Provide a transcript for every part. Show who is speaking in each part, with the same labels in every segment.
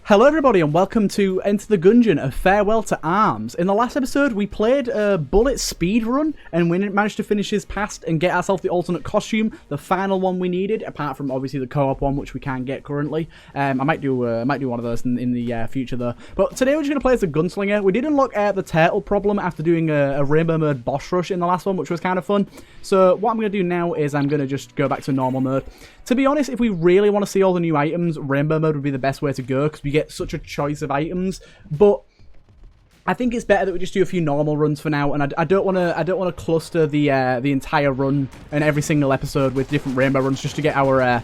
Speaker 1: Hello everybody and welcome to Enter the Gungeon, a farewell to arms. In the last episode we played a bullet speed run and we managed to finish his past and get ourselves the alternate costume, the final one we needed, apart from obviously the co-op one which we can't get currently. I might do one of those in the future though. But today we're just going to play as a gunslinger. We did unlock the turtle problem after doing a rainbow mode boss rush in the last one, which was kind of fun. So what I'm going to do now is I'm going to just go back to normal mode. To be honest, if we really want to see all the new items, rainbow mode would be the best way to go because we get such a choice of items. But I think it's better that we just do a few normal runs for now, and I don't want to cluster the entire run and every single episode with different rainbow runs just to get our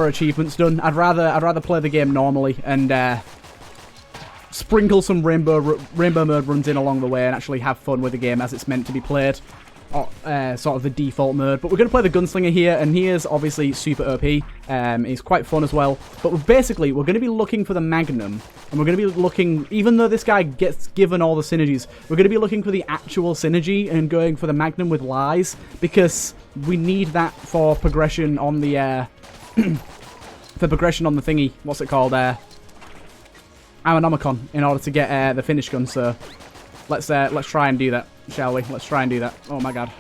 Speaker 1: achievements done. I'd rather play the game normally and sprinkle some rainbow mode runs in along the way and actually have fun with the game as it's meant to be played. Sort of the default mode, but we're going to play the gunslinger here, and he is obviously super OP. He's quite fun as well, but we're going to be looking for the magnum, and we're going to be looking, even though this guy gets given all the synergies, we're going to be looking for the actual synergy and going for the magnum with lies, because we need that for progression on the for progression on the thingy, what's it called, Ammonomicon, in order to get the finish gun. So let's try and do that, shall we? Let's try and do that. Oh my god.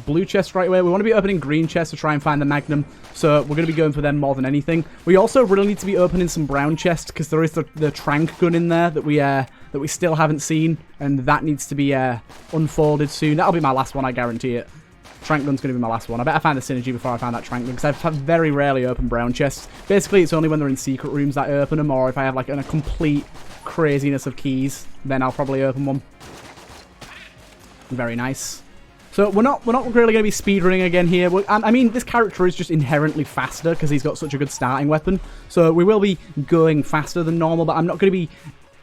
Speaker 1: Blue chest right away. We want to be opening green chests to try and find the magnum, so we're going to be going for them more than anything. We also really need to be opening some brown chests because there is the trank gun in there that we still haven't seen, and that needs to be unfolded soon. That'll be my last one, I guarantee it. Trank gun's going to be my last one. I better find the synergy before I find that trank gun, because I've very rarely opened brown chests. Basically, it's only when they're in secret rooms that I open them, or if I have like a complete craziness of keys, then I'll probably open one. Very nice. So we're not really going to be speedrunning again here. I mean, this character is just inherently faster because he's got such a good starting weapon. So we will be going faster than normal, but I'm not going to be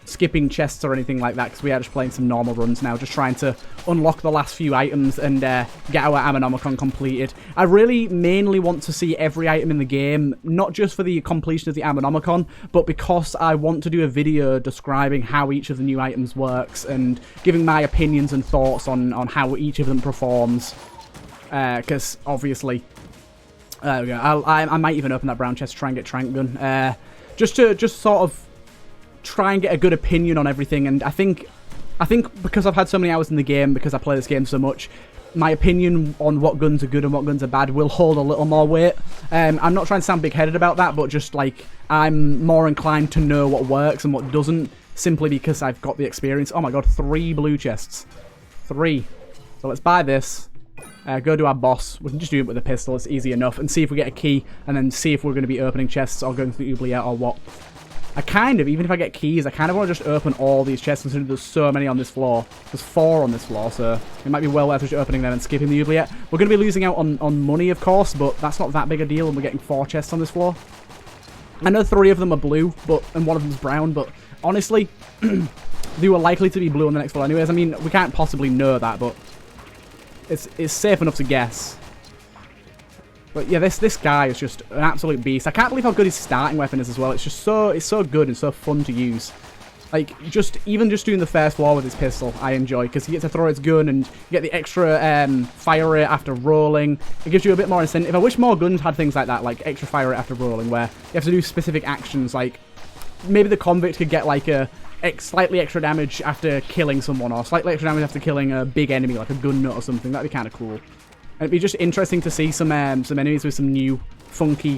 Speaker 1: skipping chests or anything like that because we are just playing some normal runs now, just trying to unlock the last few items and get our Ammonomicon completed. I really mainly want to see every item in the game, not just for the completion of the Ammonomicon, but because I want to do a video describing how each of the new items works and giving my opinions and thoughts on how each of them performs. Because obviously, there we go. I might even open that brown chest to try and get trank gun, just sort of try and get a good opinion on everything. And I think because I've had so many hours in the game, because I play this game so much, my opinion on what guns are good and what guns are bad will hold a little more weight. I'm not trying to sound big-headed about that, but just like I'm more inclined to know what works and what doesn't, simply because I've got the experience. Oh my god, 3 blue chests. 3. So let's buy this. Go to our boss. We can just do it with a pistol, it's easy enough, and see if we get a key, and then see if we're going to be opening chests or going through Oubliette or what. Even if I get keys, I kind of want to just open all these chests, considering there's so many on this floor. There's 4 on this floor, so it might be well worth just opening them and skipping the Oubliette. We're going to be losing out on money, of course, but that's not that big a deal when we're getting 4 chests on this floor. I know 3 of them are blue, and 1 of them's brown, but honestly, they were likely to be blue on the next floor anyways. I mean, we can't possibly know that, but it's safe enough to guess. But yeah, this guy is just an absolute beast. I can't believe how good his starting weapon is as well. It's just so good and so fun to use. Like, even just doing the first floor with his pistol, I enjoy, because you get to throw his gun and you get the extra fire rate after rolling. It gives you a bit more incentive. I wish more guns had things like that, like extra fire rate after rolling, where you have to do specific actions. Like, maybe the convict could get like a slightly extra damage after killing someone, or slightly extra damage after killing a big enemy, like a gun nut or something. That'd be kind of cool. And it'd be just interesting to see some enemies with some new funky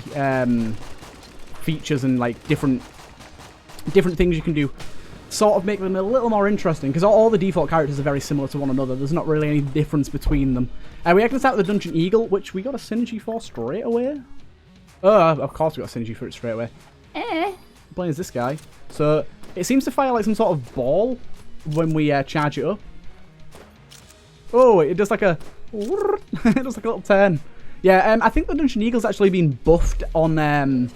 Speaker 1: features and like different things you can do. Sort of make them a little more interesting, because all the default characters are very similar to one another. There's not really any difference between them. We can start with the Dungeon Eagle, which we got a synergy for straight away. Oh, of course we got a synergy for it straight away. Playing as this guy. So it seems to fire like some sort of ball when we charge it up. Oh, it does like a... it looks like a little turn. Yeah, I think the Dungeon Eagle's actually been buffed on this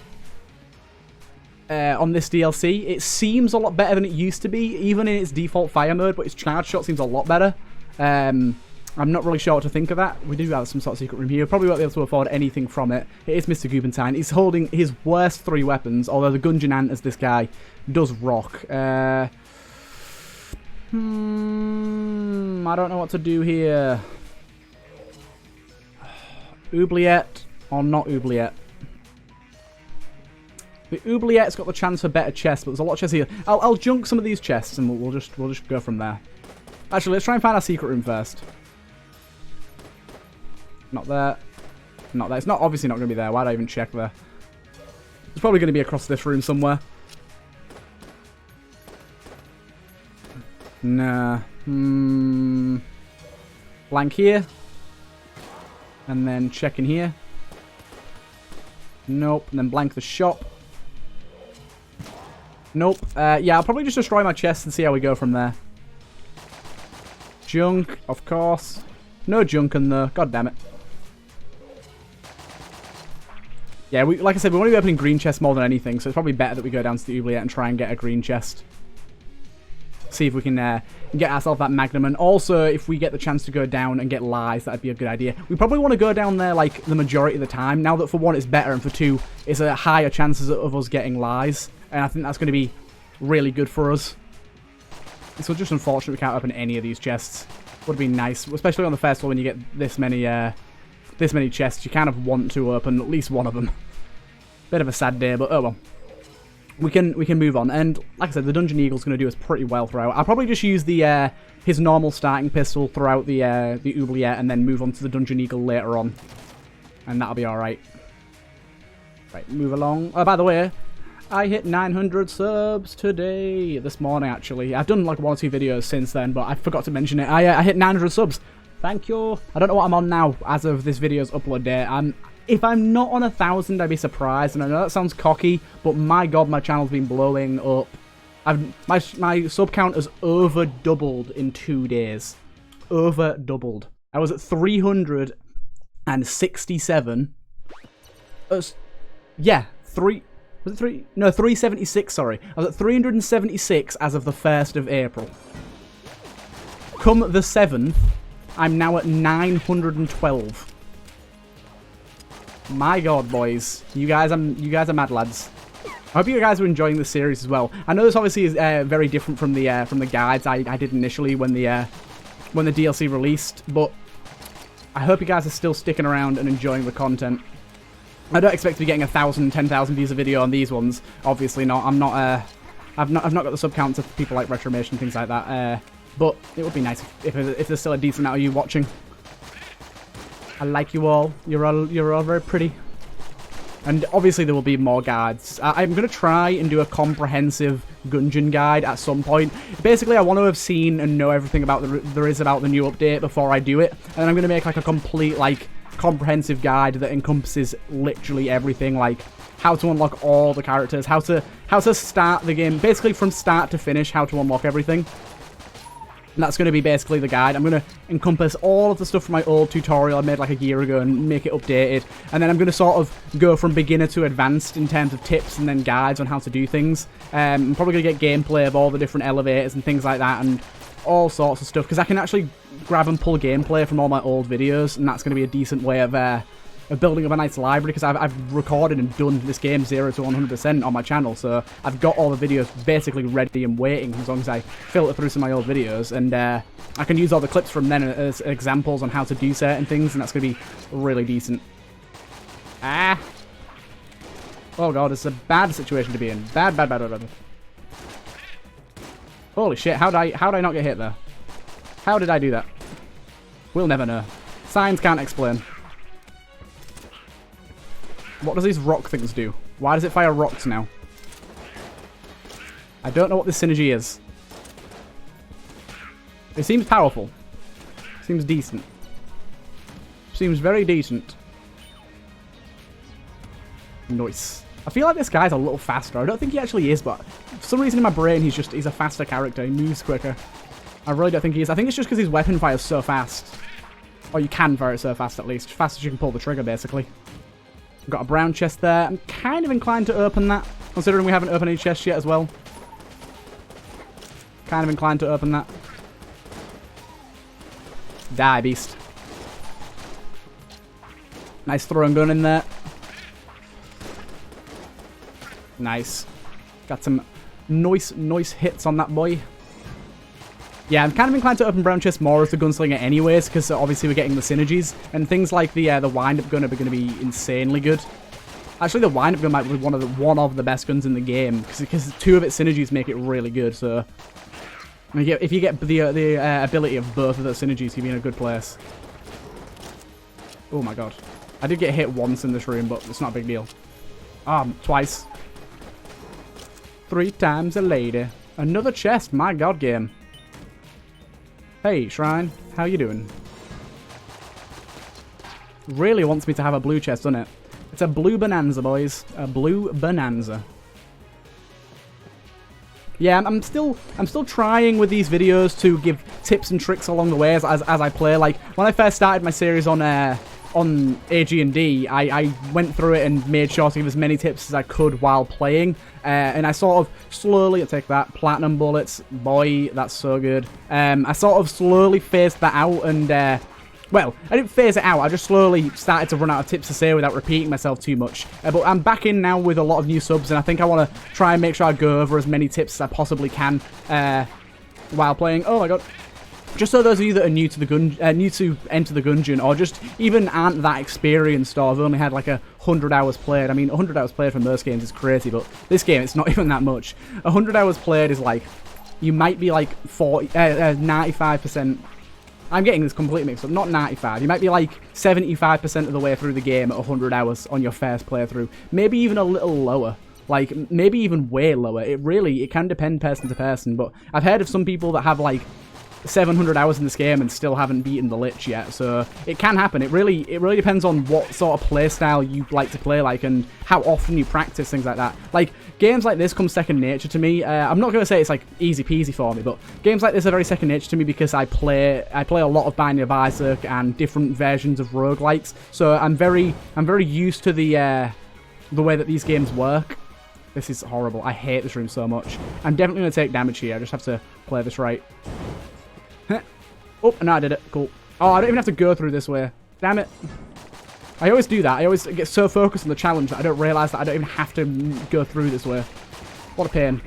Speaker 1: DLC. It seems a lot better than it used to be, even in its default fire mode, but its charge shot seems a lot better. I'm not really sure what to think of that. We do have some sort of secret room here. Probably won't be able to afford anything from it. It is Mr. Gubentine. He's holding his worst 3 weapons, although the Gungeon as this guy does rock. I don't know what to do here. Oubliette or not Oubliette? The Oubliette's got the chance for better chests, but there's a lot of chests here. I'll junk some of these chests, and we'll just go from there. Actually, let's try and find our secret room first. Not there. Not there. It's not obviously not going to be there. Why'd I even check there? It's probably going to be across this room somewhere. Nah. Blank here. And then check in here. Nope. And then blank the shop. Nope. Yeah, I'll probably just destroy my chest and see how we go from there. Junk, of course. No Junkan though. God damn it. Yeah, like I said, we want to be opening green chests more than anything, so it's probably better that we go down to the Oubliette and try and get a green chest. See if we can get ourselves that Magnum, and also if we get the chance to go down and get lies, that'd be a good idea. We probably want to go down there like the majority of the time, now that for one it's better, and for two it's a higher chances of us getting lies, and I think that's going to be really good for us. So just unfortunate we can't open any of these chests. Would be nice, especially on the first floor when you get this many chests. You kind of want to open at least one of them. Bit of a sad day, but oh well. We can move on, and like I said, the Dungeon Eagle's going to do us pretty well throughout. I'll probably just use the his normal starting pistol throughout the Oubliette, and then move on to the Dungeon Eagle later on, and that'll be all right. Right, move along. Oh, by the way, I hit 900 subs today, this morning actually. I've done like 1 or 2 videos since then, but I forgot to mention it. I hit 900 subs. Thank you. I don't know what I'm on now as of this video's upload date. If I'm not on 1,000, I'd be surprised. And I know that sounds cocky, but my god, my channel's been blowing up. My sub count has over doubled in 2 days. Over doubled. I was at 367. Yeah, was it 3? No, 376, sorry. I was at 376 as of the 1st of April. Come the 7th, I'm now at 912. My god, boys. You guys are mad lads. I hope you guys are enjoying this series as well. I know this obviously is very different from the guides I did initially when the DLC released, but I hope you guys are still sticking around and enjoying the content. I don't expect to be getting 1,000, 10,000 views a video on these ones. Obviously not. I've not got the sub counts of people like Retromation and things like that. But it would be nice if there's still a decent amount of you watching. I like you all. You're all very pretty. And obviously there will be more guides. I'm going to try and do a comprehensive Gungeon guide at some point. Basically, I want to have seen and know everything about there is about the new update before I do it. And I'm going to make like a complete comprehensive guide that encompasses literally everything, like how to unlock all the characters, how to start the game, basically from start to finish, how to unlock everything. And that's going to be basically the guide. I'm going to encompass all of the stuff from my old tutorial I made like a year ago and make it updated. And then I'm going to sort of go from beginner to advanced in terms of tips and then guides on how to do things. I'm probably going to get gameplay of all the different elevators and things like that and all sorts of stuff. Because I can actually grab and pull gameplay from all my old videos. And that's going to be a decent way of building up a nice library, because I've recorded and done this game 0 to 100% on my channel, so I've got all the videos basically ready and waiting as long as I filter through some of my old videos, and I can use all the clips from then as examples on how to do certain things, and that's going to be really decent. Ah! Oh god, it's a bad situation to be in. Bad. Holy shit, how'd I not get hit there? How did I do that? We'll never know. Science can't explain. What does these rock things do? Why does it fire rocks now? I don't know what this synergy is. It seems powerful. Seems decent. Seems very decent. Nice. I feel like this guy's a little faster. I don't think he actually is, but for some reason in my brain he's a faster character. He moves quicker. I really don't think he is. I think it's just because his weapon fires so fast. Or you can fire it so fast at least. Fast as you can pull the trigger, basically. We've got a brown chest there. I'm kind of inclined to open that, considering we haven't opened any chests yet as well. Kind of inclined to open that. Die, beast. Nice throwing gun in there. Nice. Got some nice hits on that boy. Yeah, I'm kind of inclined to open brown chest more as the gunslinger anyways, because obviously we're getting the synergies, and things like the wind-up gun are going to be insanely good. Actually, the wind-up gun might be one of the best guns in the game, because 2 of its synergies make it really good, so... If you get the ability of both of those synergies, you'll be in a good place. Oh my god. I did get hit once in this room, but it's not a big deal. Twice. 3 times a lady. Another chest, my god, game. Hey, Shrine, how you doing? Really wants me to have a blue chest, doesn't it? It's a blue bonanza, boys. A blue bonanza. Yeah, I'm still trying with these videos to give tips and tricks along the way as I play. Like, when I first started my series on AG&D, I went through it and made sure to give as many tips as I could while playing. And I sort of slowly, I'll take that, platinum bullets, boy, that's so good. I sort of slowly phased that out and, well, I didn't phase it out, I just slowly started to run out of tips to say without repeating myself too much. But I'm back in now with a lot of new subs, and I think I want to try and make sure I go over as many tips as I possibly can while playing. Oh my god. Just so those of you that are new to new to Enter the Gungeon, or just even aren't that experienced, or have only had like 100 hours played. I mean, 100 hours played from most games is crazy, but this game, it's not even that much. 100 hours played is like, you might be like 95%. I'm getting this completely mixed up, not 95. You might be like 75% of the way through the game at 100 hours on your first playthrough. Maybe even a little lower. Like, maybe even way lower. It can depend person to person, but I've heard of some people that have like 700 hours in this game and still haven't beaten the Lich yet, so it can happen. It really depends on what sort of playstyle you like to play like and how often you practice, things like that. Like, games like this come second nature to me. I'm not going to say it's like easy peasy for me, but games like this are very second nature to me because I play a lot of Binding of Isaac and different versions of roguelikes, so I'm very used to the way that these games work. This is horrible. I hate this room so much. I'm definitely going to take damage here. I just have to play this right. Oh, no, I did it. Cool. Oh, I don't even have to go through this way. Damn it. I always do that. I always get so focused on the challenge that I don't realise that I don't even have to go through this way. What a pain.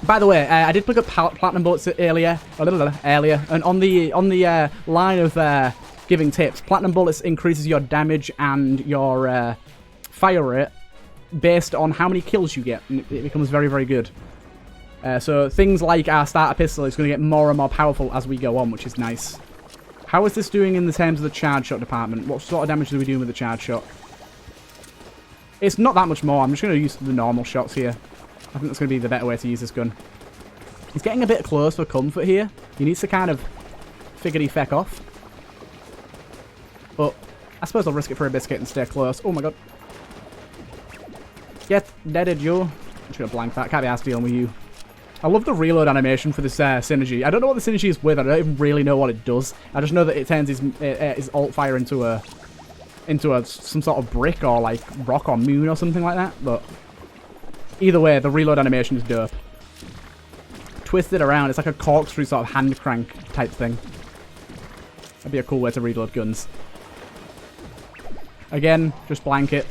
Speaker 1: By the way, I did pick up platinum bullets earlier, and on the line of giving tips, platinum bullets increases your damage and your fire rate based on how many kills you get, and it becomes very, very good. So things like our starter pistol is going to get more and more powerful as we go on, which is nice. How is this doing in the terms of the charge shot department? What sort of damage are we doing with the charge shot? It's not that much more. I'm just going to use the normal shots here. I think that's going to be the better way to use this gun. He's getting a bit close for comfort here. He needs to kind of figgity feck off. But I suppose I'll risk it for a biscuit and stay close. Oh my god. Get deaded, you. I'm just going to blank that. Can't be asked dealing with you. I love the reload animation for this synergy. I don't know what the synergy is with. I don't even really know what it does. I just know that it turns his alt fire into some sort of brick or like rock or moon or something like that. But either way, the reload animation is dope. Twist it around. It's like a corkscrew sort of hand crank type thing. That'd be a cool way to reload guns. Again, just blank it.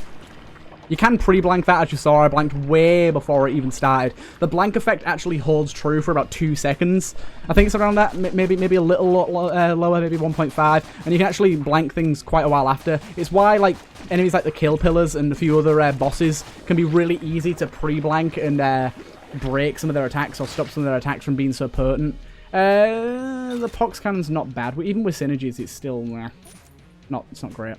Speaker 1: You can pre-blank that, as you saw. I blanked way before it even started. The blank effect actually holds true for about 2 seconds. I think it's around that, maybe a little lower, maybe 1.5. And you can actually blank things quite a while after. It's why like enemies like the Kill Pillars and a few other bosses can be really easy to pre-blank and break some of their attacks or stop some of their attacks from being so potent. The Pox Cannon's not bad. Even with synergies, it's still it's not great.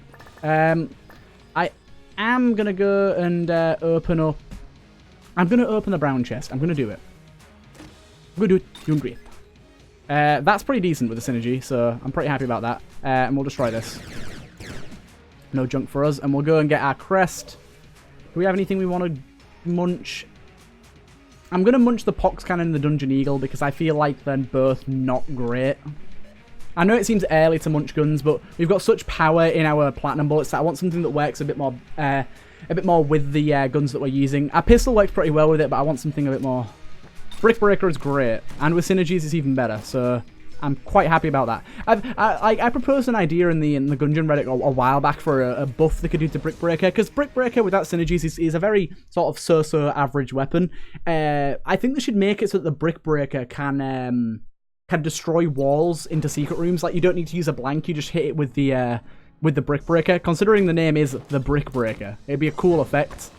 Speaker 1: I'm gonna go and open up. I'm gonna open the brown chest. I'm gonna do it. I'm gonna do it. Doing great. That's pretty decent with the synergy, so I'm pretty happy about that. And we'll destroy this. No junk for us, and we'll go and get our crest. Do we have anything we want to munch? I'm gonna munch the Pox Cannon and the Dungeon Eagle because I feel like they're both not great. I know it seems early to munch guns, but we've got such power in our platinum bullets that I want something that works a bit more with the guns that we're using. Our pistol works pretty well with it, but I want something a bit more. Brick Breaker is great, and with synergies it's even better. So I'm quite happy about that. I proposed an idea in the Gungeon Reddit a while back for a buff they could do to Brick Breaker, because Brick Breaker without synergies is a very sort of so-so average weapon. I think they should make it so that the Brick Breaker can destroy walls into secret rooms. Like, you don't need to use a blank, you just hit it with the with the Brick Breaker. Considering the name is the Brick Breaker, it'd be a cool effect.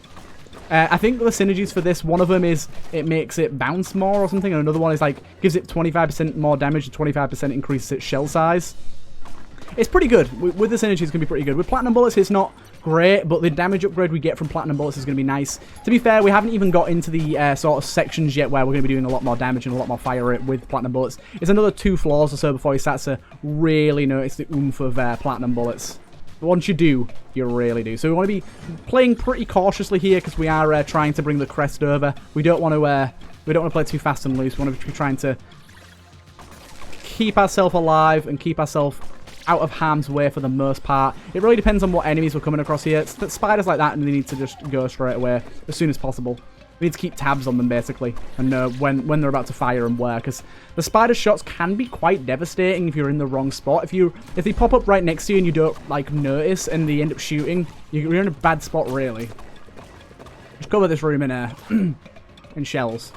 Speaker 1: I think the synergies for this, one of them is it makes it bounce more or something, and another one is like gives it 25% more damage and 25% increases its shell size. It's pretty good. With the synergies, it's going to be pretty good. With Platinum Bullets, it's not great, but the damage upgrade we get from Platinum Bullets is going to be nice. To be fair, we haven't even got into the sort of sections yet where we're going to be doing a lot more damage and a lot more fire rate with Platinum Bullets. It's another 2 floors or so before you start to really notice the oomph of Platinum Bullets. Once you do, you really do. So we want to be playing pretty cautiously here because we are trying to bring the crest over. We don't want to play too fast and loose. We want to be trying to keep ourselves alive and keep ourselves out of harm's way for the most part. It really depends on what enemies we're coming across here. It's spiders like that, and they need to just go straight away as soon as possible. We need to keep tabs on them, basically, and know when they're about to fire and where, because the spider shots can be quite devastating if you're in the wrong spot. If they pop up right next to you and you don't, like, notice and they end up shooting, you're in a bad spot, really. Just cover this room in, in shells.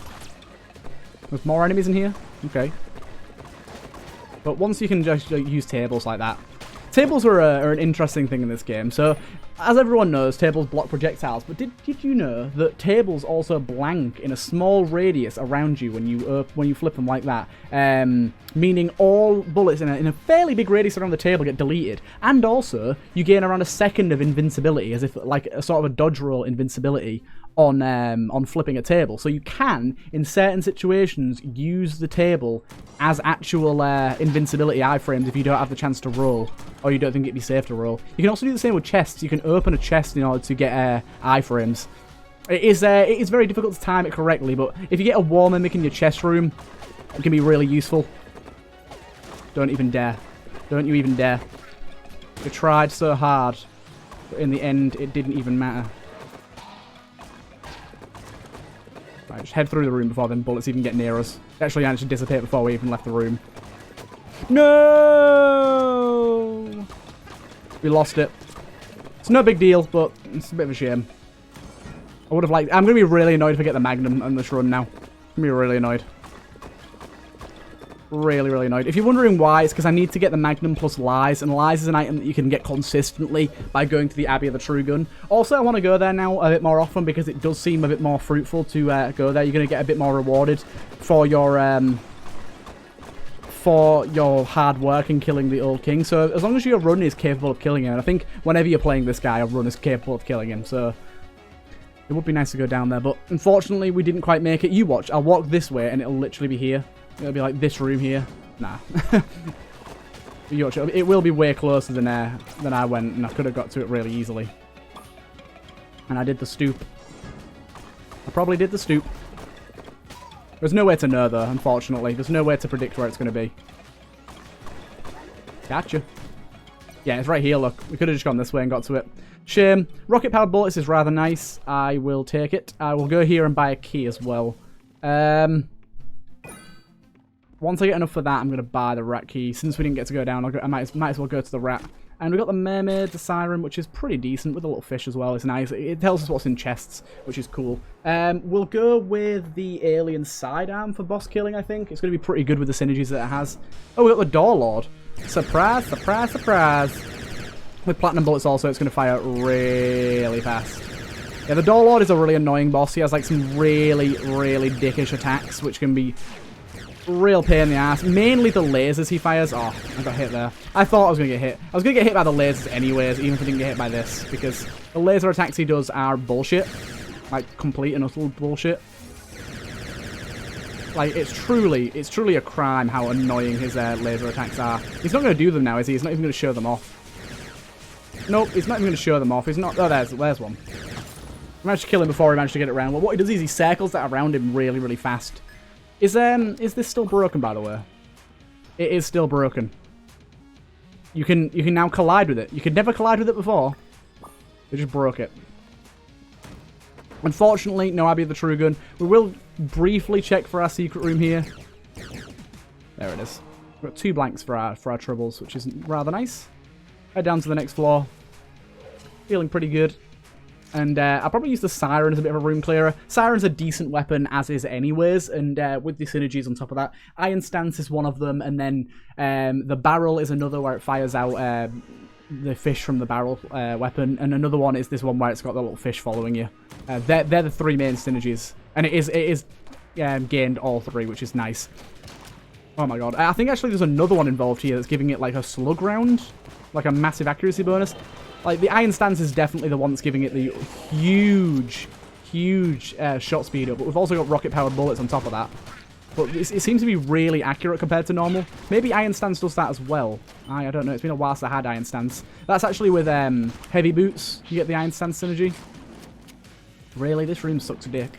Speaker 1: There's more enemies in here? Okay. But once you can just use tables like that. Tables are an interesting thing in this game. So, as everyone knows, tables block projectiles. But did you know that tables also blank in a small radius around you when you flip them like that? Meaning all bullets in a fairly big radius around the table get deleted. And also, you gain around a second of invincibility, as if like a sort of a dodge roll invincibility on flipping a table. So you can, in certain situations, use the table as actual invincibility iframes if you don't have the chance to roll, or you don't think it'd be safe to roll. You can also do the same with chests. You can open a chest in order to get iframes. It is very difficult to time it correctly, but if you get a wall mimic in your chest room, it can be really useful. Don't even dare. Don't you even dare. We tried so hard, but in the end, it didn't even matter. Right, just head through the room before them bullets even get near us. Actually, managed to dissipate before we even left the room. No! We lost it. It's no big deal, but it's a bit of a shame. I would have liked... I'm going to be really annoyed if I get the Magnum on this run now. I'm going to be really annoyed. Really, really annoyed. If you're wondering why, it's because I need to get the Magnum plus Lies, and Lies is an item that you can get consistently by going to the Abbey of the True Gun. Also, I want to go there now a bit more often because it does seem a bit more fruitful to go there. You're going to get a bit more rewarded for your hard work in killing the old king. So as long as your run is capable of killing him, and I think whenever you're playing this guy, your run is capable of killing him. So it would be nice to go down there, but unfortunately, we didn't quite make it. You watch. I'll walk this way, and it'll literally be here. It'll be like this room here. Nah. It will be way closer than I went, and I could have got to it really easily. And I did the stoop. I probably did the stoop. There's no way to know, though, unfortunately. There's no way to predict where it's going to be. Gotcha. Yeah, it's right here, look. We could have just gone this way and got to it. Shame. Rocket-powered bullets is rather nice. I will take it. I will go here and buy a key as well. Once I get enough for that, I'm going to buy the rat key. Since we didn't get to go down, I might as well go to the rat. And we got the mermaid, the siren, which is pretty decent, with a little fish as well. It's nice. It tells us what's in chests, which is cool. We'll go with the alien sidearm for boss killing, I think. It's going to be pretty good with the synergies that it has. Oh, we got the door lord. Surprise, surprise, surprise. With platinum bullets also, it's going to fire really fast. Yeah, the door lord is a really annoying boss. He has like some really, really dickish attacks, which can be real pain in the ass. Mainly the lasers he fires. Oh, I got hit there. I thought I was going to get hit. I was going to get hit by the lasers anyways, even if I didn't get hit by this, because the laser attacks he does are bullshit. Like, complete and utter bullshit. Like, it's truly a crime how annoying his laser attacks are. He's not going to do them now, is he? He's not even going to show them off. Nope, he's not even going to show them off. He's not... Oh, there's one. I managed to kill him before he managed to get it around. Well, what he does is he circles that around him really, really fast. Is this still broken, by the way? It is still broken. You can now collide with it. You could never collide with it before. They just broke it. Unfortunately, no Abbey of the True Gun. We will briefly check for our secret room here. There it is. We've got 2 blanks for our troubles, which is rather nice. Head down to the next floor. Feeling pretty good. And I'll probably use the Siren as a bit of a room clearer. Siren's a decent weapon, as is anyways, and with the synergies on top of that. Iron Stance is one of them, and then the Barrel is another where it fires out the fish from the barrel weapon, and another one is this one where it's got the little fish following you. They're the three main synergies, and it is gained all three, which is nice. Oh my god. I think actually there's another one involved here that's giving it like a slug round, like a massive accuracy bonus. Like the iron stance is definitely the one that's giving it the huge shot speed up, but we've also got rocket powered bullets on top of that. But it seems to be really accurate compared to normal. Maybe iron stance does that as well. I don't know. It's been a while since I had iron stance. That's actually with heavy boots. You get the iron stance synergy. Really, this room sucks dick.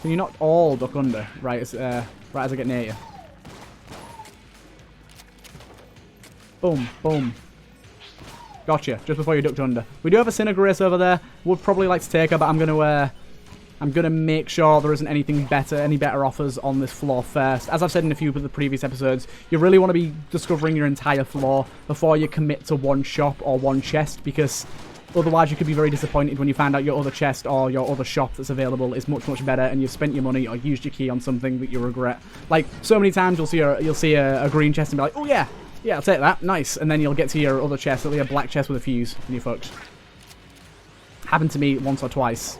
Speaker 1: Can you not all duck under right as I get near you? Boom, boom. Gotcha. Just before you ducked under. We do have a Cinegrace over there. Would probably like to take her, but I'm gonna make sure there isn't anything better, any better offers on this floor first. As I've said in a few of the previous episodes, you really want to be discovering your entire floor before you commit to one shop or one chest, because otherwise you could be very disappointed when you find out your other chest or your other shop that's available is much better, and you've spent your money or used your key on something that you regret. Like, so many times you'll see a green chest and be like, oh yeah, I'll take that, nice. And then you'll get to your other chest, it'll be a black chest with a fuse, and you're fucked. Happened to me once or twice.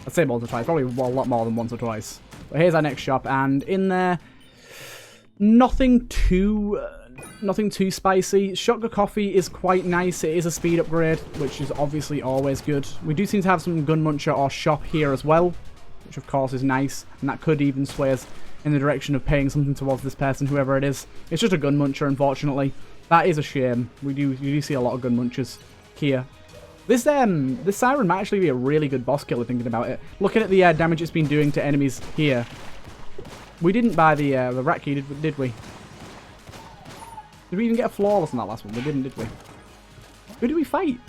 Speaker 1: I'd say once or twice, probably a lot more than once or twice. But here's our next shop, and in there, nothing too spicy. Shotgun coffee is quite nice. It is a speed upgrade, which is obviously always good. We do seem to have some gun muncher or shop here as well, which of course is nice, and that could even sway us in the direction of paying something towards this person, whoever it is. It's just a gun muncher, unfortunately. That is a shame. You do see a lot of gun munchers here. This siren might actually be a really good boss killer, thinking about it. Looking at the damage it's been doing to enemies here. We didn't buy the rat key, did we? Did we even get a flawless in that last one? We didn't, did we? Who did we fight?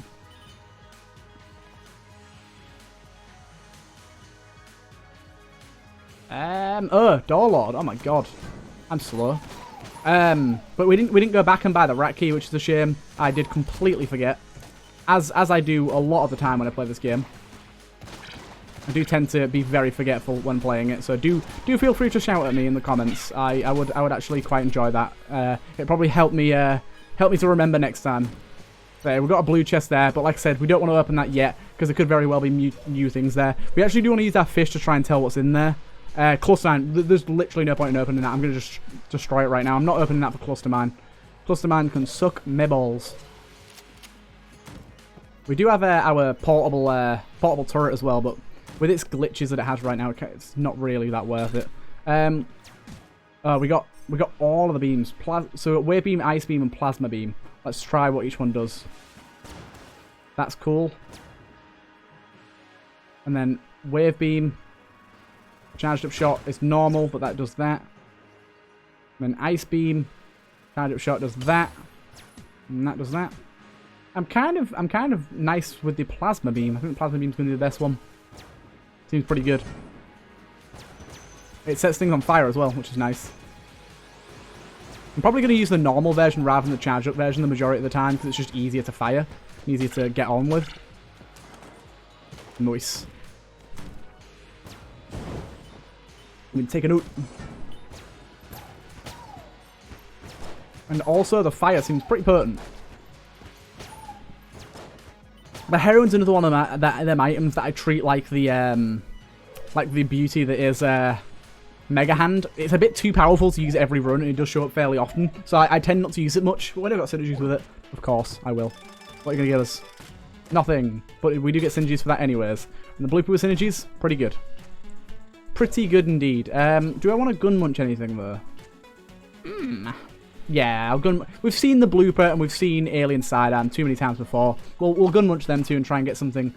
Speaker 1: Doorlord. Oh my god. I'm slow. But we didn't go back and buy the rat key, which is a shame. I did completely forget. As I do a lot of the time when I play this game. I do tend to be very forgetful when playing it, so do feel free to shout at me in the comments. I would actually quite enjoy that. It probably help me to remember next time. So we've got a blue chest there, but like I said, we don't want to open that yet because there could very well be new things there. We actually do want to use our fish to try and tell what's in there. Cluster mine. There's literally no point in opening that. I'm going to just destroy it right now. I'm not opening that for cluster mine. Cluster mine can suck me balls. We do have our portable turret as well, but with its glitches that it has right now, it's not really that worth it. We got all of the beams. So wave beam, ice beam, and plasma beam. Let's try what each one does. That's cool. And then wave beam, charged up shot is normal, but that does that. And then ice beam, charged up shot does that, and that does that. I'm kind of nice with the plasma beam. I think the plasma beam's going to be the best one. Seems pretty good. It sets things on fire as well, which is nice. I'm probably going to use the normal version rather than the charged up version the majority of the time because it's just easier to fire, easier to get on with. Nice. I'm going to take a note. And also the fire seems pretty potent. The heroine's another one of them items that I treat like the beauty that is Mega Hand. It's a bit too powerful to use every run, and it does show up fairly often. So I tend not to use it much. But when I've got synergies with it, of course I will. What are you gonna give us? Nothing. But we do get synergies for that anyways. And the blue with synergies, pretty good. Pretty good indeed. Do I want to gun munch anything though? Yeah, we've seen the blooper and we've seen Alien Sidearm too many times before. We'll gun munch them too and try and get something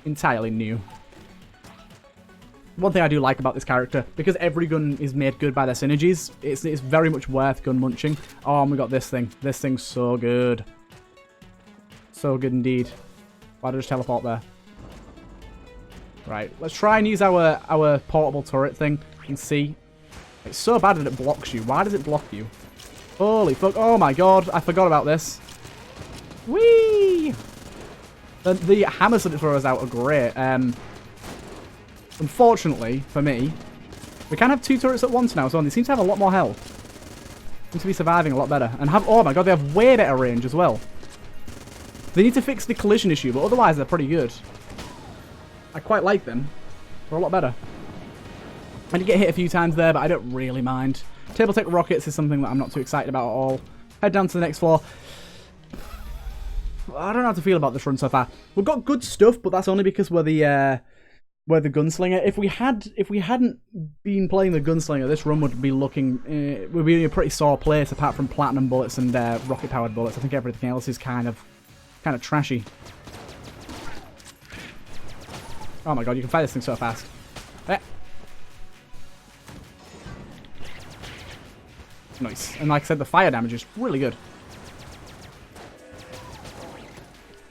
Speaker 1: entirely new. One thing I do like about this character, because every gun is made good by their synergies, it's very much worth gun munching. Oh, and we got this thing. This thing's so good. So good indeed. Why did I just teleport there? Right, let's try and use our portable turret thing and see. It's so bad that it blocks you. Why does it block you? Holy fuck. Oh my god, I forgot about this. Whee! The hammers that it throws out are great. Unfortunately, for me, we can have two turrets at once now, so they seem to have a lot more health. Seems to be surviving a lot better. And have, oh my god, they have way better range as well. They need to fix the collision issue, but otherwise they're pretty good. I quite like them. They're a lot better. I did get hit a few times there, but I don't really mind. Table tech rockets is something that I'm not too excited about at all. Head down to the next floor. I don't know how to feel about this run so far. We've got good stuff, but that's only because we're the gunslinger. If we hadn't been playing the gunslinger, this run would be looking would be in a pretty sore place apart from platinum bullets and rocket powered bullets. I think everything else is kind of trashy. Oh my god, you can fire this thing so fast. It's nice. And like I said, the fire damage is really good.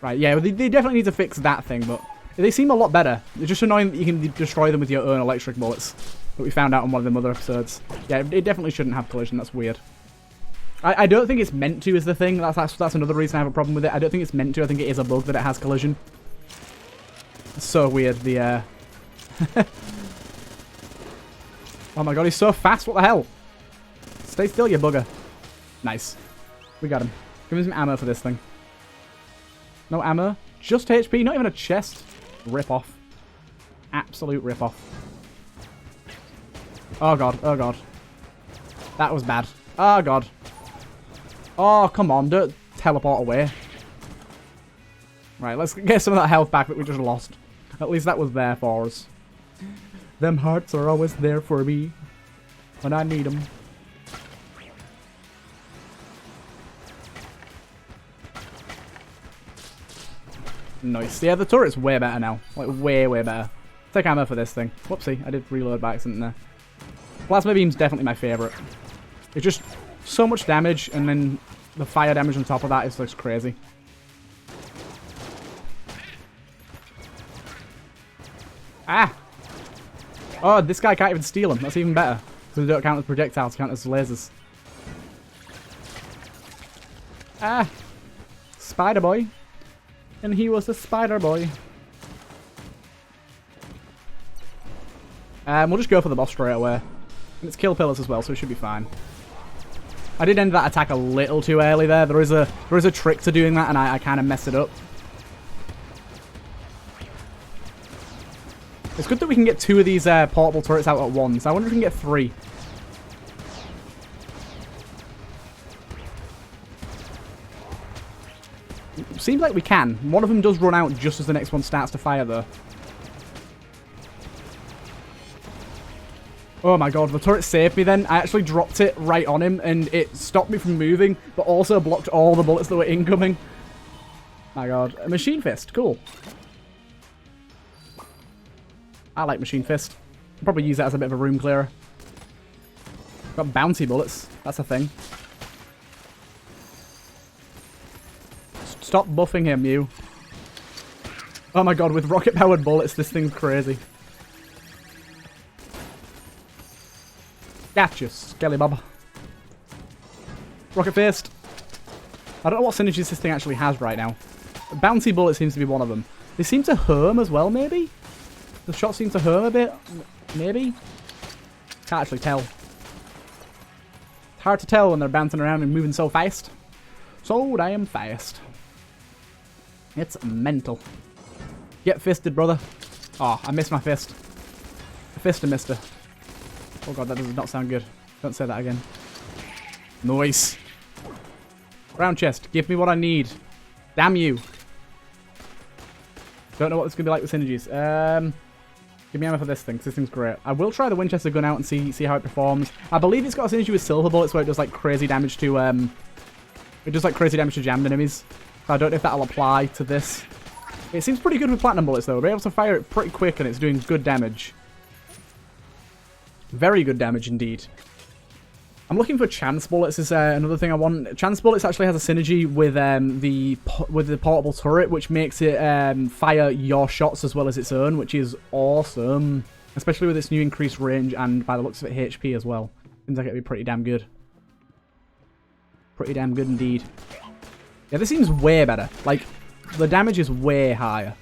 Speaker 1: Right, yeah, they definitely need to fix that thing, but they seem a lot better. It's just annoying that you can destroy them with your own electric bullets. That we found out on one of them other episodes. Yeah, it definitely shouldn't have collision. That's weird. I don't think it's meant to is the thing. That's another reason I have a problem with it. I don't think it's meant to. I think it is a bug that it has collision. It's so weird, the Oh my god, he's so fast. What the hell? Stay still, you bugger. Nice. We got him. Give him some ammo for this thing. No ammo. Just HP. Not even a chest. Rip off. Absolute rip off. Oh god. Oh god. That was bad. Oh god. Oh, come on. Don't teleport away. Right, let's get some of that health back that we just lost. At least that was there for us. Them hearts are always there for me when I need them. Nice. Yeah, the turret's way better now. Like, way, way better. Take ammo for this thing. Whoopsie, I did reload by accident there. Plasma beam's definitely my favourite. It's just so much damage, and then the fire damage on top of that is just crazy. Ah! Oh, this guy can't even steal them. That's even better. So they don't count as projectiles, count as lasers. Ah! Spider boy. And he was a spider boy. We'll just go for the boss straight away. And it's kill pillars as well, so it should be fine. I did end that attack a little too early there. There is a trick to doing that, and I kind of messed it up. It's good that we can get 2 of these portable turrets out at once. I wonder if we can get 3. Seems like we can. One of them does run out just as the next one starts to fire, though. Oh my god, the turret saved me then. I actually dropped it right on him, and it stopped me from moving, but also blocked all the bullets that were incoming. My god. A machine fist. Cool. I like machine fist. I'll probably use that as a bit of a room clearer. Got bouncy bullets. That's a thing. Stop buffing him, you. Oh my god, with rocket-powered bullets, this thing's crazy. Gotcha, Skelly Bob. Rocket fist. I don't know what synergies this thing actually has right now. Bouncy bullet seems to be one of them. They seem to home as well, maybe? The shots seem to home a bit. Maybe? Can't actually tell. It's hard to tell when they're bouncing around and moving so fast. So damn fast. It's mental. Get fisted, brother. Oh, I missed my fist. I fisted mister. Oh god, that does not sound good. Don't say that again. Nice. Round chest. Give me what I need. Damn you. Don't know what it's going to be like with synergies. Give me ammo for this thing, because this thing's great. I will try the Winchester gun out and see how it performs. I believe it's got a synergy with silver bullets where it does like crazy damage to jammed enemies. So I don't know if that'll apply to this. It seems pretty good with platinum bullets though. We're able to fire it pretty quick and it's doing good damage. Very good damage indeed. I'm looking for chance bullets is another thing I want. Chance bullets actually has a synergy with the portable turret, which makes it fire your shots as well as its own, which is awesome. Especially with its new increased range and by the looks of it, HP as well. Seems like it'd be pretty damn good. Pretty damn good indeed. Yeah, this seems way better. Like, the damage is way higher.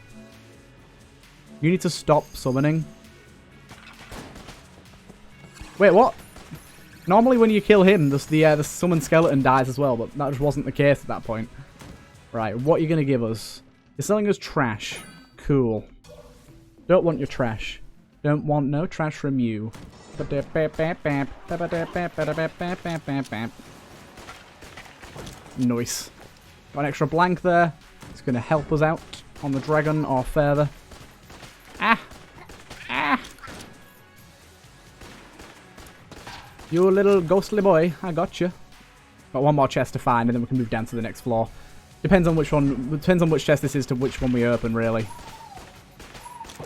Speaker 1: You need to stop summoning. Wait, what? Normally when you kill him, the summoned skeleton dies as well, but that just wasn't the case at that point. Right, what are you going to give us? You're selling us trash. Cool. Don't want your trash. Don't want no trash from you. Nice. Got an extra blank there. It's going to help us out on the dragon or further. Ah! Ah! You little ghostly boy, I got you. Got one more chest to find, and then we can move down to the next floor. Depends on which one. Depends on which chest this is to which one we open, really.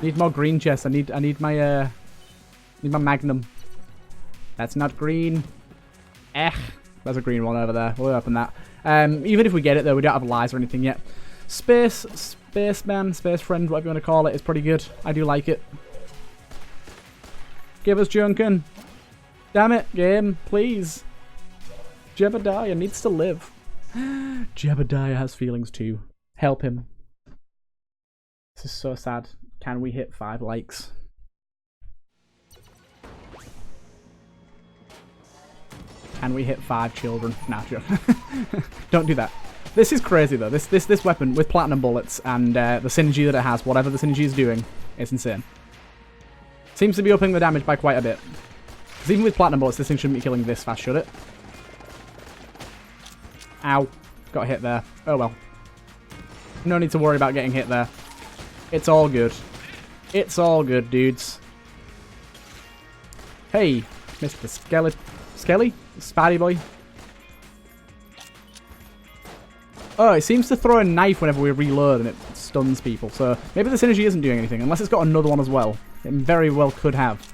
Speaker 1: Need more green chests. I need my magnum. That's not green. There's a green one over there. We'll open that. Even if we get it though, we don't have lies or anything yet. Spaceman, space friend, whatever you want to call it, is pretty good. I do like it. Give us Junkin. Damn it, game, please. Jebediah needs to live. Jebediah has feelings too. Help him. This is so sad. Can we hit 5 likes? Can we hit 5 children? Nah, don't do that. This is crazy though. This weapon with platinum bullets and the synergy that it has, whatever the synergy is doing, it's insane. Seems to be upping the damage by quite a bit. Because even with platinum bullets, this thing shouldn't be killing this fast, should it? Ow. Got hit there. Oh well. No need to worry about getting hit there. It's all good. It's all good, dudes. Hey, Mr. Skelly? Spatty boy? Oh, it seems to throw a knife whenever we reload and it stuns people. So maybe the synergy isn't doing anything, unless it's got another one as well. It very well could have.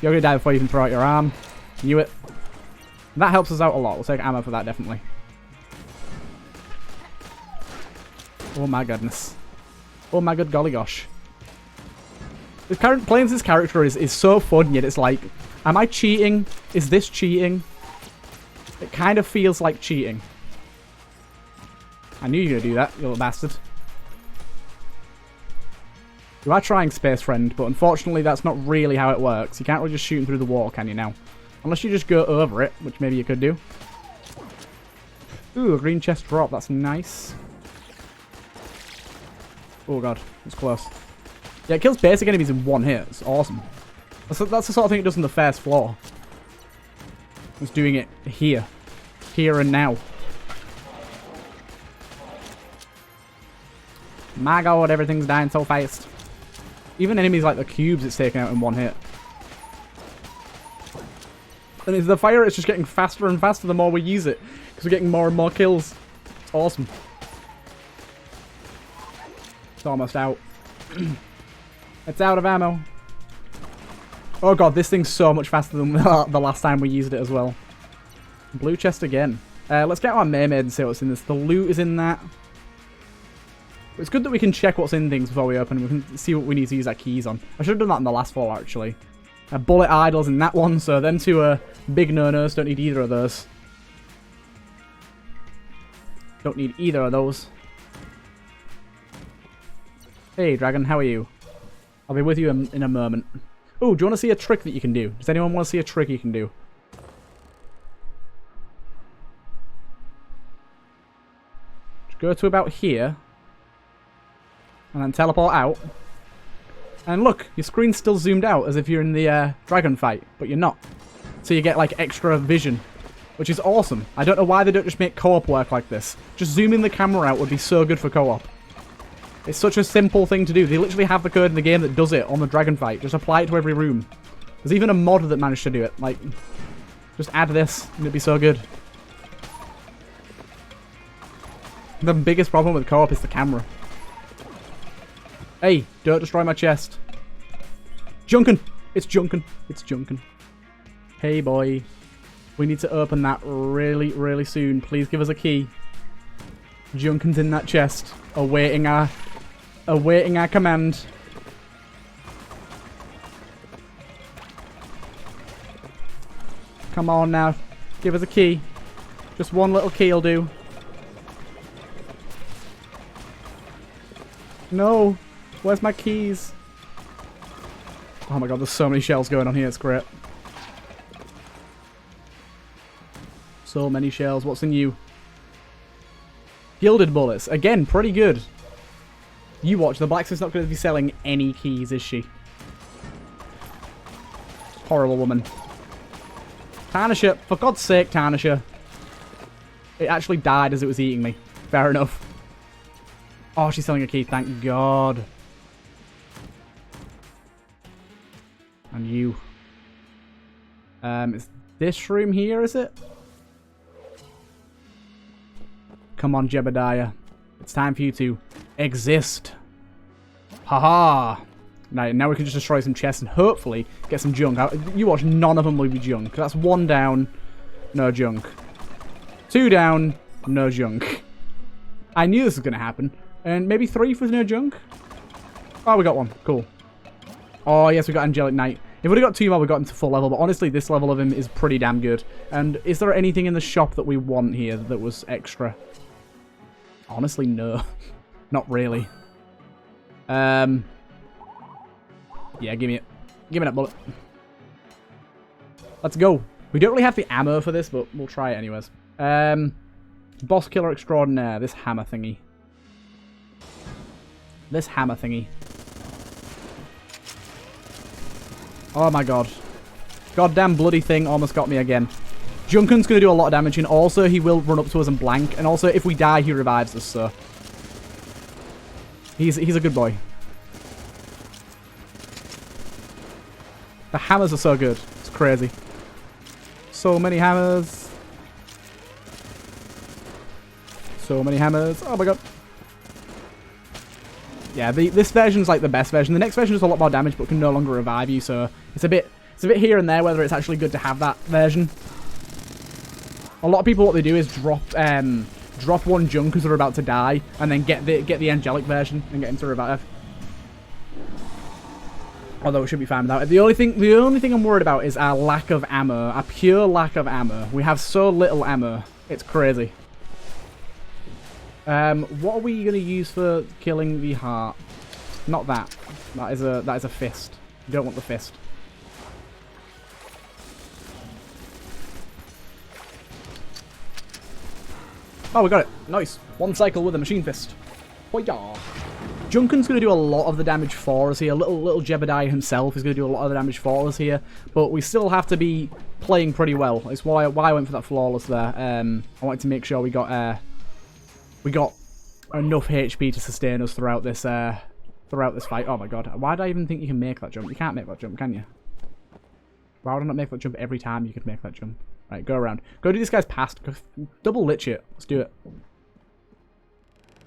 Speaker 1: You're going to die before you can throw out your arm. Knew it. That helps us out a lot. We'll take ammo for that, definitely. Oh my goodness. Oh my good golly gosh. Playing this character is so fun, yet it's like, am I cheating? Is this cheating? It kind of feels like cheating. I knew you were going to do that, you little bastard. You are trying, space friend, but unfortunately that's not really how it works. You can't really just shoot him through the wall, can you now? Unless you just go over it, which maybe you could do. Ooh, a green chest drop. That's nice. Oh god, it's close. Yeah, it kills basic enemies in one hit. It's awesome. That's the sort of thing it does on the first floor. It's doing it here. Here and now. My god, everything's dying so fast. Even enemies like the cubes it's taken out in one hit. And the fire is just getting faster and faster the more we use it. Because we're getting more and more kills. It's awesome. It's almost out. It's out of ammo. Oh god, this thing's so much faster than the last time we used it as well. Blue chest again. Let's get our mermaid and see what's in this. The loot is in that. It's good that we can check what's in things before we open. We can see what we need to use our keys on. I should have done that in the last floor, actually. Bullet idols in that one, so them two are big no-nos. Don't need either of those. Don't need either of those. Hey, dragon, how are you? I'll be with you in a moment. Oh, do you want to see a trick that you can do? Does anyone want to see a trick you can do? Just go to about here. And then teleport out. And look, your screen's still zoomed out as if you're in the dragon fight, but you're not. So you get like extra vision, which is awesome. I don't know why they don't just make co-op work like this. Just zooming the camera out would be so good for co-op. It's such a simple thing to do. They literally have the code in the game that does it on the dragon fight. Just apply it to every room. There's even a mod that managed to do it. Like, just add this and it'd be so good. The biggest problem with co-op is the camera. Hey, don't destroy my chest. Junkin! It's Junkin. It's Junkin. Hey, boy. We need to open that really, really soon. Please give us a key. Junkin's in that chest, awaiting our command. Come on now. Give us a key. Just one little key will do. No. Where's my keys? Oh my god, there's so many shells going on here. It's great. So many shells. What's in you? Gilded bullets. Again, pretty good. You watch. The blacksmith's not going to be selling any keys, is she? Horrible woman. Tarnisher. For God's sake, Tarnisher. It actually died as it was eating me. Fair enough. Oh, she's selling a key. Thank God. And you. It's this room here, is it? Come on, Jebediah. It's time for you to exist. Haha. Now we can just destroy some chests and hopefully get some junk. You watch, none of them will be junk. That's 1 down, no junk. 2 down, no junk. I knew this was going to happen. And maybe 3 for no junk? Oh, we got 1. Cool. Oh, yes, we got Angelic Knight. If we'd have got 2 more, we got him to full level. But honestly, this level of him is pretty damn good. And is there anything in the shop that we want here that was extra? Honestly, no. Not really. Yeah, give me it. Give me that bullet. Let's go. We don't really have the ammo for this, but we'll try it anyways. Boss Killer Extraordinaire. This hammer thingy. This hammer thingy. Oh my god. Goddamn bloody thing almost got me again. Junkan's going to do a lot of damage, and also he will run up to us and blank. And also, if we die, he revives us, so... He's a good boy. The hammers are so good. It's crazy. So many hammers. So many hammers. Oh my god. Yeah, this version's like the best version. The next version does a lot more damage, but can no longer revive you, so it's a bit here and there whether it's actually good to have that version. A lot of people, what they do is drop 1 junk because they're about to die, and then get the angelic version and get him to revive. Although it should be fine without it. The only thing I'm worried about is our lack of ammo, our pure lack of ammo. We have so little ammo, it's crazy. What are we gonna use for killing the heart? Not that. That is a fist. You don't want the fist. Oh, we got it. Nice. 1 cycle with a machine fist. Hoya. Junkan's going to do a lot of the damage for us here. Little Jebediah himself is going to do a lot of the damage for us here. But we still have to be playing pretty well. It's why I went for that flawless there. I wanted to make sure we got enough HP to sustain us throughout this fight. Oh my god. Why do I even think you can make that jump? You can't make that jump, can you? Why would I not make that jump every time you could make that jump? Right, go around. Go do this guy's past. Go double lich it. Let's do it.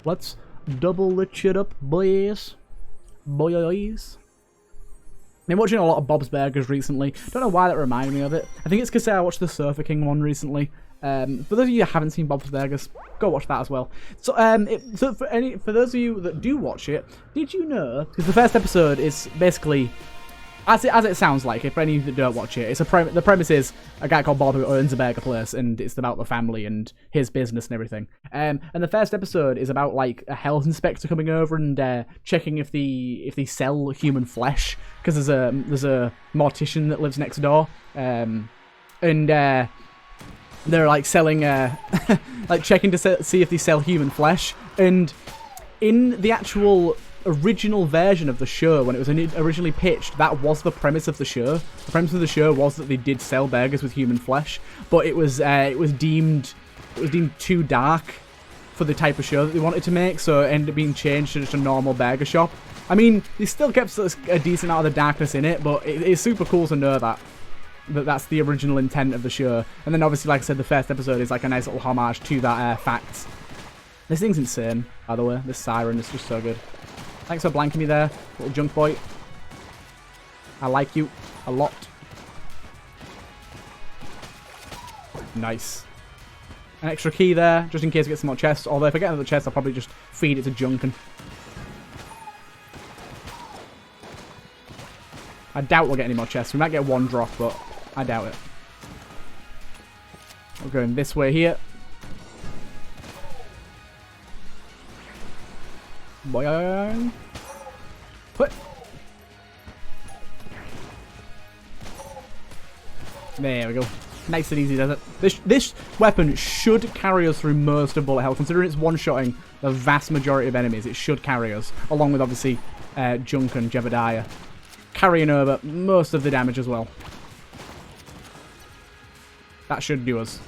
Speaker 1: Let's double lich it up, boys. Boys. I've been watching a lot of Bob's Burgers recently. Don't know why that reminded me of it. I think it's because I watched the Surfer King one recently. For those of you who haven't seen Bob's Burgers, go watch that as well. So, for those of you that do watch it, did you know? Because the first episode is basically, as it sounds like, if any of you that don't watch it, the premise is a guy called Bob who owns a burger place, and it's about the family and his business and everything. And the first episode is about like a health inspector coming over and checking if they sell human flesh, because there's a mortician that lives next door, and they're like selling, like checking to see if they sell human flesh. And in the actual original version of the show, when it was originally pitched, that was the premise of the show. The premise of the show was that they did sell burgers with human flesh, but it was deemed too dark for the type of show that they wanted to make, so it ended up being changed to just a normal burger shop. I mean, they still kept a decent amount of the darkness in it, but it's super cool to know that's the original intent of the show. And then obviously, like I said, the first episode is like a nice little homage to that fact. This thing's insane, by the way. This siren is just so good. Thanks for blanking me there, little junk boy. I like you a lot. Nice. An extra key there, just in case we get some more chests. Although if I get another chest, I'll probably just feed it to Junkin. I doubt we'll get any more chests. We might get 1 drop, but I doubt it. We're going this way here. Boing. Put. There we go. Nice and easy, does it? This weapon should carry us through most of bullet hell. Considering it's one-shotting the vast majority of enemies, it should carry us. Along with, obviously, Junkan, Jebediah. Carrying over most of the damage as well. That should do us.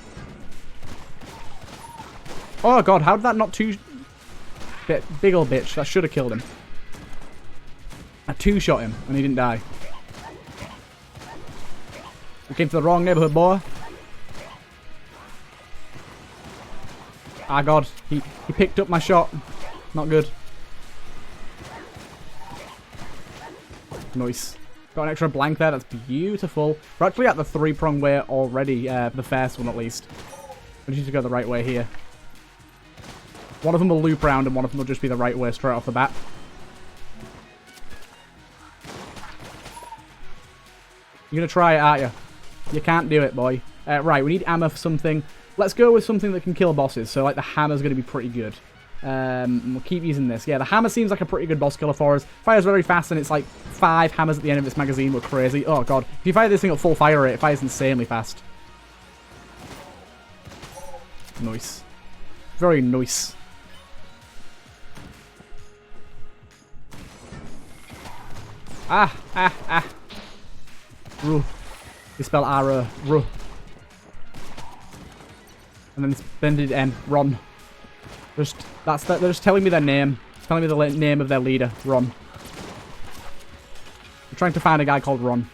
Speaker 1: Oh, God. How did that not two... Big old bitch. That should have killed him. I two-shot him, and he didn't die. We came to the wrong neighborhood, boy. Ah, God. He picked up my shot. Not good. Nice. Got an extra blank there. That's beautiful. We're actually at the three-prong way already. The first one, at least. We need to go the right way here. One of them will loop around, and one of them will just be the right way straight off the bat. You're going to try it, aren't you? You can't do it, boy. Right, we need ammo for something. Let's go with something that can kill bosses. So, like, the hammer's going to be pretty good. We'll keep using this. Yeah, the hammer seems like a pretty good boss killer for us. Fires very fast, and it's like 5 hammers at the end of this magazine. We're crazy. Oh, God. If you fire this thing at full fire rate, it fires insanely fast. Nice. Very nice. Ah. Ruh. They spell R, Ruh. And then it's bended M. Ron. They're just telling me their name. Telling me the name of their leader. Ron. I'm trying to find a guy called Ron.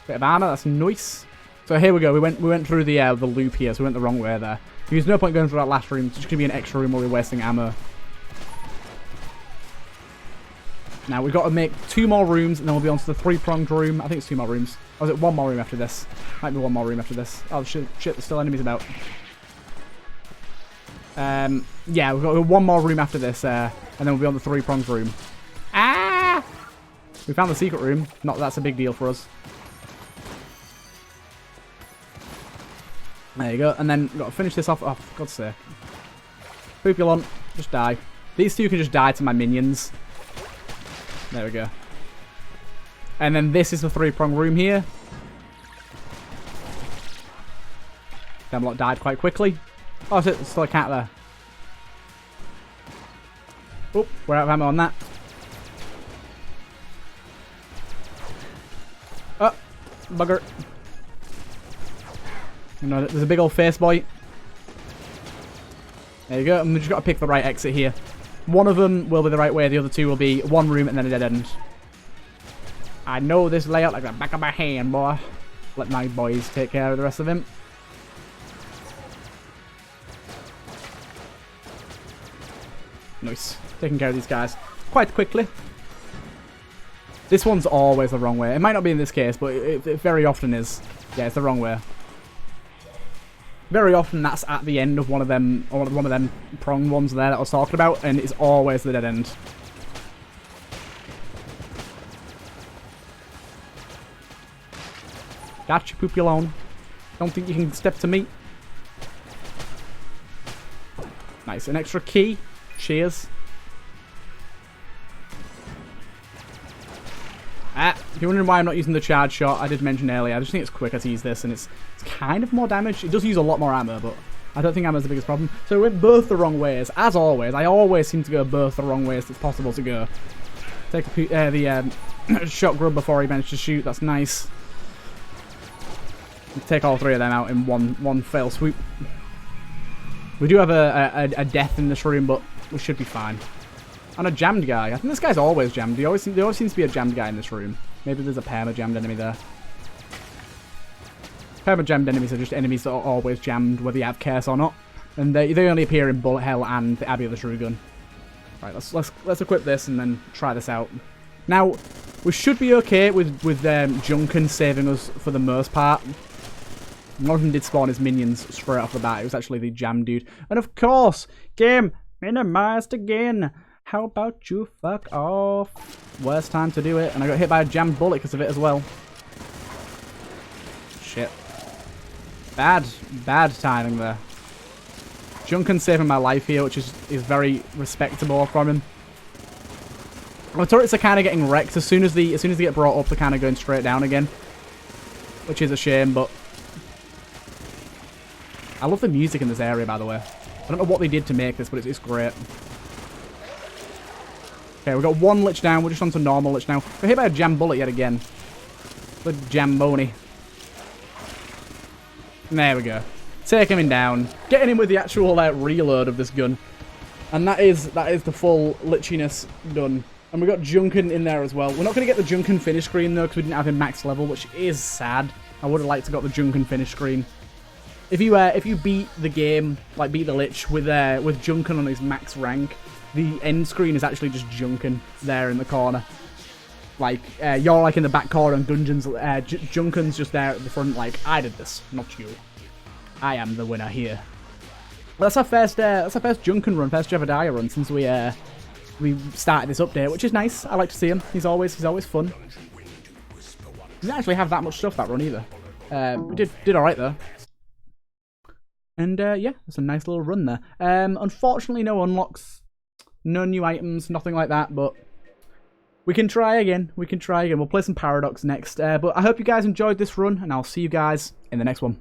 Speaker 1: Bit of armor. That's nice. So here we go. We went through the loop here, so we went the wrong way there. There's no point going through that last room. It's just going to be an extra room where we're wasting ammo. Now, we've got to make 2 more rooms, and then we'll be on to the 3-pronged room. I think it's 2 more rooms. Or is it 1 more room after this? Might be 1 more room after this. Oh, shit, there's still enemies about. Yeah, we've got 1 more room after this, and then we'll be on the 3-pronged room. Ah! We found the secret room. Not that that's a big deal for us. There you go. And then we've got to finish this off. Oh, for God's sake. Poopulon, just die. These 2 can just die to my minions. There we go. And then this is the 3-prong room here. Them lot died quite quickly. Oh, there's still a cat there. Oh, we're out of ammo on that. Oh, bugger. No, there's a big old face boy. There you go. And we've just got to pick the right exit here. One of them will be the right way. The other 2 will be 1 room and then a dead end. I know this layout like the back of my hand, boy. Let my boys take care of the rest of him. Nice. Taking care of these guys quite quickly. This one's always the wrong way. It might not be in this case, but it very often is. Yeah, it's the wrong way. Very often that's at the end of one of them pronged ones there that I was talking about, and it's always the dead end. Gotcha, Poopulon. Don't think you can step to me. Nice, an extra key. Cheers. If you're wondering why I'm not using the charge shot, I did mention earlier, I just think it's quicker to use this, and it's kind of more damage. It does use a lot more ammo, but I don't think ammo's the biggest problem. So we went both the wrong ways. As always, I always seem to go both the wrong ways it's possible to go. Take the shot grub before he managed to shoot. That's nice. Take all 3 of them out in one fell swoop. We do have a death in this room, but we should be fine. And a jammed guy. I think this guy's always jammed. There always seems to be a jammed guy in this room. Maybe there's a perma-jammed enemy there. Perma-jammed enemies are just enemies that are always jammed, whether you have curse or not. And they only appear in Bullet Hell and the Abbey of the True Gun. Right, let's equip this and then try this out. Now, we should be okay with Junkan saving us for the most part. One of them did spawn his minions straight off the bat. It was actually the jam dude. And of course, game minimized again. How about you fuck off? Worst time to do it. And I got hit by a jammed bullet because of it as well. Shit. Bad timing there. Junkan saving my life here, which is very respectable from him. Our turrets are kind of getting wrecked. As soon as they get brought up, they're kind of going straight down again. Which is a shame, but... I love the music in this area, by the way. I don't know what they did to make this, but it's great. Okay, we've got one Lich down. We're just on to normal Lich now. We're hit by a jam bullet yet again. The Jamboni. There we go. Taking him down. Getting him with the actual reload of this gun. And that is the full Lichiness done. And we got Junkin in there as well. We're not going to get the Junkin finish screen, though, because we didn't have him max level, which is sad. I would have liked to got the Junkin finish screen. If you beat the game, like beat the Lich with Junkin on his max rank, the end screen is actually just Junkin there in the corner. Like, you're like in the back corner and Junkin's just there at the front like, I did this, not you. I am the winner here. Well, that's our first Junkin run, first Jebediah run since we started this update, which is nice. I like to see him. He's always fun. Didn't actually have that much stuff that run either. We did alright though. And yeah, that's a nice little run there. Unfortunately, no unlocks, no new items, nothing like that. But we can try again. We'll play some Paradox next. But I hope you guys enjoyed this run, and I'll see you guys in the next one.